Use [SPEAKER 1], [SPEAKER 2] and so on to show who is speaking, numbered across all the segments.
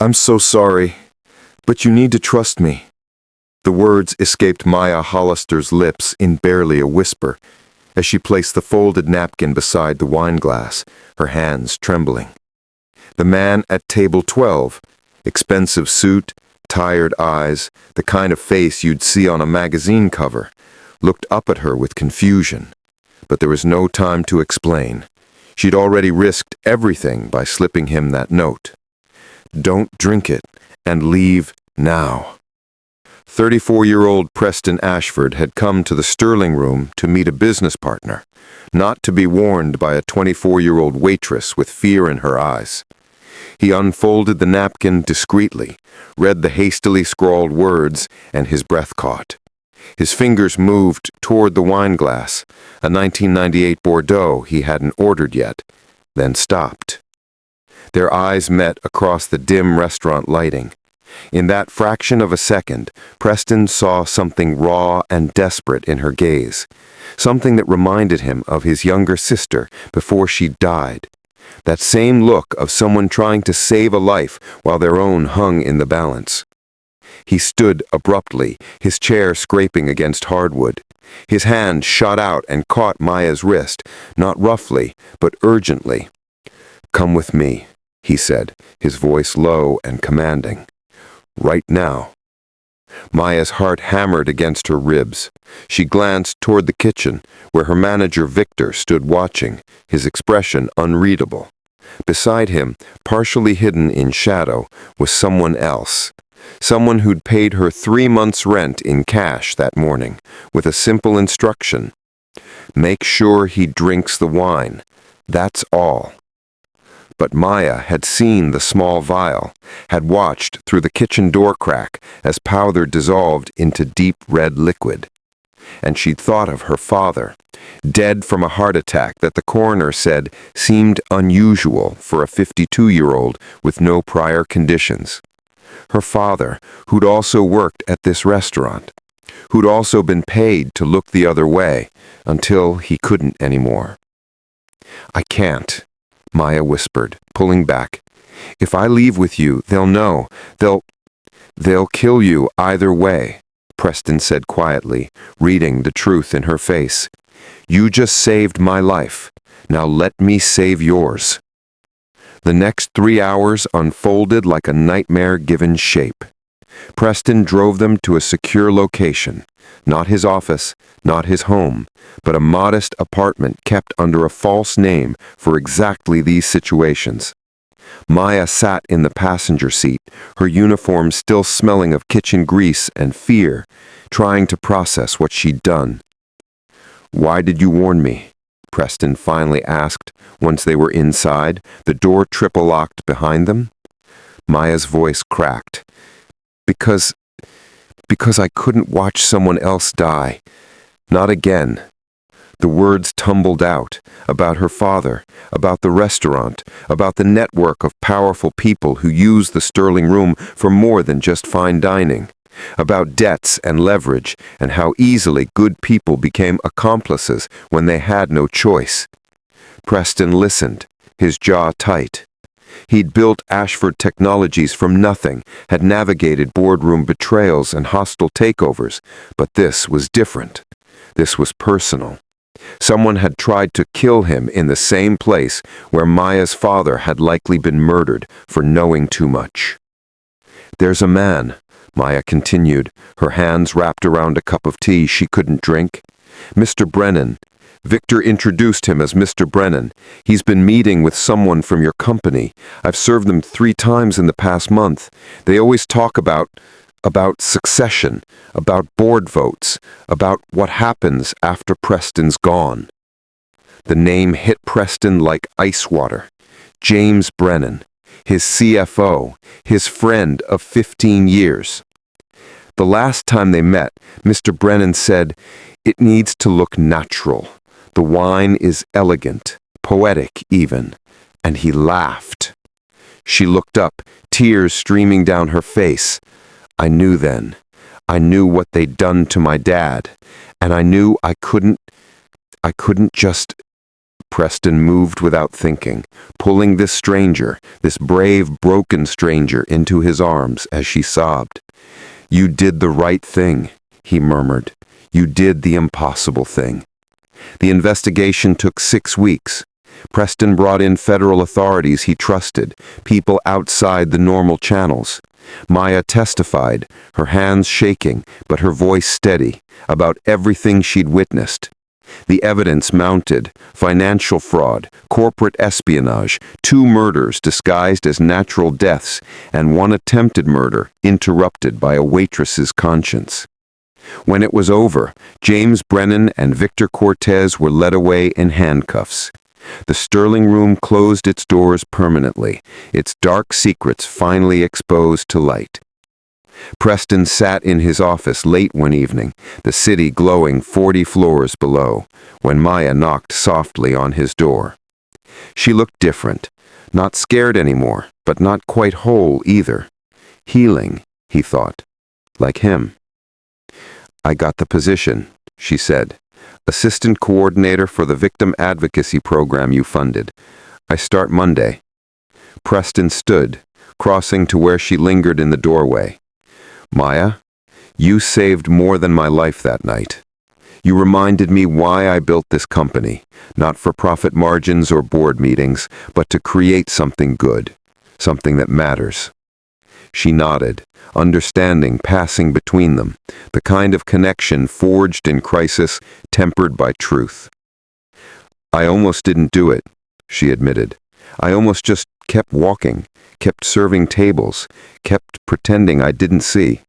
[SPEAKER 1] I'm so sorry, but you need to trust me. The words escaped Maya Hollister's lips in barely a whisper as she placed the folded napkin beside the wineglass, her hands trembling. The man at table 12, expensive suit, tired eyes, the kind of face you'd see on a magazine cover, looked up at her with confusion. But there was no time to explain. She'd already risked everything by slipping him that note. Don't drink it, and leave now. 34-year-old Preston Ashford had come to the Sterling Room to meet a business partner, not to be warned by a 24-year-old waitress with fear in her eyes. He unfolded the napkin discreetly, read the hastily scrawled words, and his breath caught. His fingers moved toward the wineglass, a 1998 Bordeaux he hadn't ordered yet, then stopped. Their eyes met across the dim restaurant lighting. In that fraction of a second, Preston saw something raw and desperate in her gaze, something that reminded him of his younger sister before she died. That same look of someone trying to save a life while their own hung in the balance. He stood abruptly, his chair scraping against hardwood. His hand shot out and caught Maya's wrist, not roughly, but urgently. "Come with me," he said, his voice low and commanding. "Right now." Maya's heart hammered against her ribs. She glanced toward the kitchen, where her manager Victor stood watching, his expression unreadable. Beside him, partially hidden in shadow, was someone else. Someone who'd paid her 3 months' rent in cash that morning, with a simple instruction. Make sure he drinks the wine. That's all. But Maya had seen the small vial, had watched through the kitchen door crack as powder dissolved into deep red liquid. And she'd thought of her father, dead from a heart attack that the coroner said seemed unusual for a 52-year-old with no prior conditions. Her father, who'd also worked at this restaurant, who'd also been paid to look the other way until he couldn't anymore. "I can't," Maya whispered, pulling back. "If I leave with you, they'll know. They'll kill you either way," Preston said quietly, reading the truth in her face. "You just saved my life. Now let me save yours." The next 3 hours unfolded like a nightmare given shape. Preston drove them to a secure location, not his office, not his home, but a modest apartment kept under a false name for exactly these situations. Maya sat in the passenger seat, her uniform still smelling of kitchen grease and fear, trying to process what she'd done. "Why did you warn me?" Preston finally asked once they were inside, the door triple-locked behind them. Maya's voice cracked. Because I couldn't watch someone else die. Not again." The words tumbled out, about her father, about the restaurant, about the network of powerful people who use the Sterling Room for more than just fine dining, about debts and leverage, and how easily good people became accomplices when they had no choice. Preston listened, his jaw tight. He'd built Ashford Technologies from nothing, had navigated boardroom betrayals and hostile takeovers, but this was different. This was personal. Someone had tried to kill him in the same place where Maya's father had likely been murdered for knowing too much. "There's a man," Maya continued, her hands wrapped around a cup of tea she couldn't drink. "Mr. Brennan. Victor introduced him as Mr. Brennan. He's been meeting with someone from your company. I've served them 3 times in the past month. They always talk about succession, about board votes, about what happens after Preston's gone." The name hit Preston like ice water. James Brennan, his CFO, his friend of 15 years. The last time they met, Mr. Brennan said, "It needs to look natural. The wine is elegant, poetic even." And he laughed. She looked up, tears streaming down her face. "I knew then. I knew what they'd done to my dad. And I knew I couldn't just Preston moved without thinking, pulling this stranger, this brave, broken stranger, into his arms as she sobbed. "You did the right thing," he murmured. "You did the impossible thing." The investigation took 6 weeks. Preston brought in federal authorities he trusted, people outside the normal channels. Maya testified, her hands shaking, but her voice steady, about everything she'd witnessed. The evidence mounted: financial fraud, corporate espionage, 2 murders disguised as natural deaths, and 1 attempted murder interrupted by a waitress's conscience. When it was over, James Brennan and Victor Cortez were led away in handcuffs. The Sterling Room closed its doors permanently, its dark secrets finally exposed to light. Preston sat in his office late one evening, the city glowing 40 floors below, when Maya knocked softly on his door. She looked different, not scared anymore, but not quite whole either. Healing, he thought, like him. "I got the position," she said. "Assistant coordinator for the victim advocacy program you funded. I start Monday." Preston stood, crossing to where she lingered in the doorway. "Maya, you saved more than my life that night. You reminded me why I built this company, not for profit margins or board meetings, but to create something good, something that matters." She nodded, understanding passing between them, the kind of connection forged in crisis, tempered by truth. "I almost didn't do it," she admitted. "I almost just kept walking, kept serving tables, kept pretending I didn't see."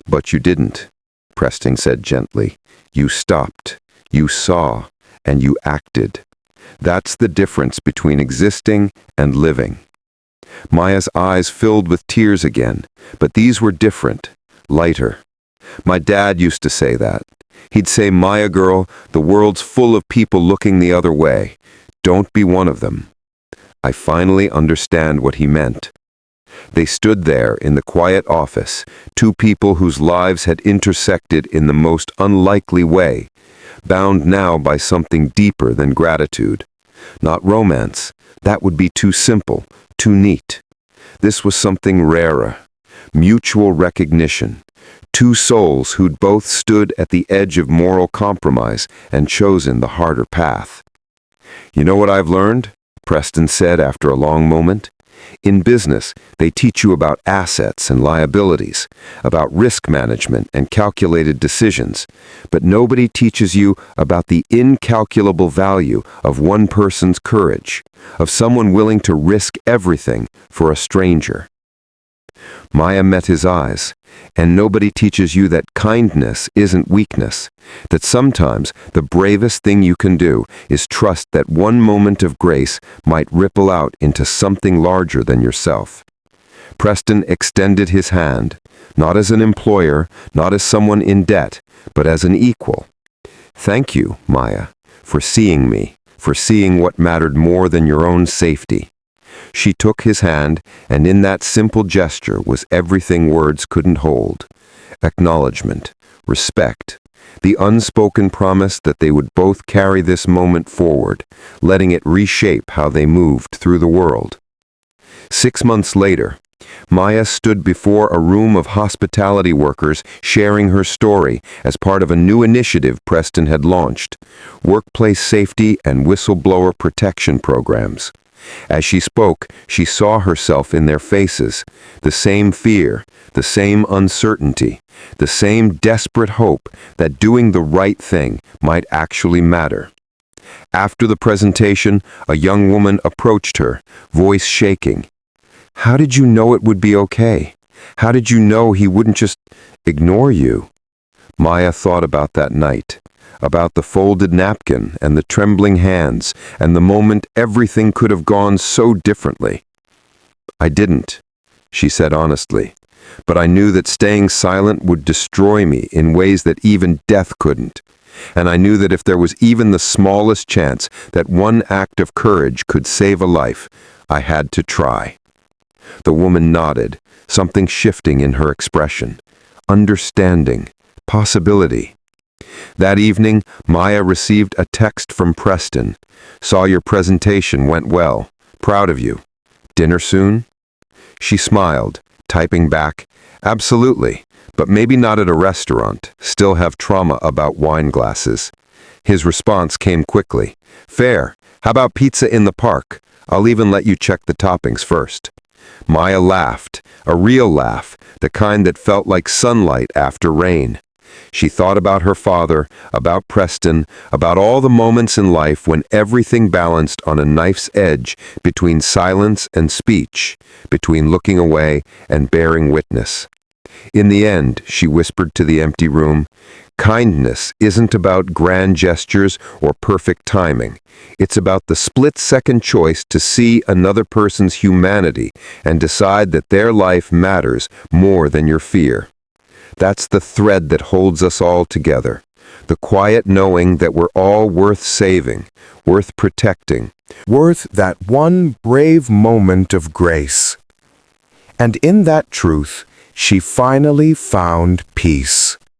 [SPEAKER 1] "But you didn't," Preston said gently. "You stopped, you saw, and you acted. That's the difference between existing and living." Maya's eyes filled with tears again, but these were different, lighter. "My dad used to say that. He'd say, 'Maya girl, the world's full of people looking the other way. Don't be one of them.' I finally understand what he meant." They stood there in the quiet office, 2 people whose lives had intersected in the most unlikely way, bound now by something deeper than gratitude. Not romance, that would be too simple, too neat. This was something rarer, mutual recognition. 2 souls who'd both stood at the edge of moral compromise and chosen the harder path. "You know what I've learned?" Preston said after a long moment. "In business, they teach you about assets and liabilities, about risk management and calculated decisions, but nobody teaches you about the incalculable value of one person's courage, of someone willing to risk everything for a stranger." Maya met his eyes. "And nobody teaches you that kindness isn't weakness, that sometimes the bravest thing you can do is trust that one moment of grace might ripple out into something larger than yourself." Preston extended his hand, not as an employer, not as someone in debt, but as an equal. "Thank you, Maya, for seeing me, for seeing what mattered more than your own safety." She took his hand, and in that simple gesture was everything words couldn't hold. Acknowledgement, respect, the unspoken promise that they would both carry this moment forward, letting it reshape how they moved through the world. 6 months later, Maya stood before a room of hospitality workers sharing her story as part of a new initiative Preston had launched: workplace safety and whistleblower protection programs. As she spoke, she saw herself in their faces, the same fear, the same uncertainty, the same desperate hope that doing the right thing might actually matter. After the presentation, a young woman approached her, voice shaking. "How did you know it would be okay? How did you know he wouldn't just ignore you?" Maya thought about that night, about the folded napkin and the trembling hands, and the moment everything could have gone so differently. "I didn't," she said honestly, "but I knew that staying silent would destroy me in ways that even death couldn't. And I knew that if there was even the smallest chance that one act of courage could save a life, I had to try." The woman nodded, something shifting in her expression. Understanding, possibility.
[SPEAKER 2] That evening, Maya received a text from Preston. Saw your presentation went well. Proud of you. Dinner soon? She smiled, typing back, absolutely, but maybe not at a restaurant. Still have trauma about wine glasses. His response came quickly. Fair. How about pizza in the park? I'll even let you check the toppings first. Maya laughed, a real laugh, the kind that felt like sunlight after rain. She thought about her father, about Preston, about all the moments in life when everything balanced on a knife's edge between silence and speech, between looking away and bearing witness. In the end, she whispered to the empty room, kindness isn't about grand gestures or perfect timing. It's about the split-second choice to see another person's humanity and decide that their life matters more than your fear. That's the thread that holds us all together. The quiet knowing that we're all worth saving, worth protecting.
[SPEAKER 1] Worth that one brave moment of grace. And in that truth, she finally found peace.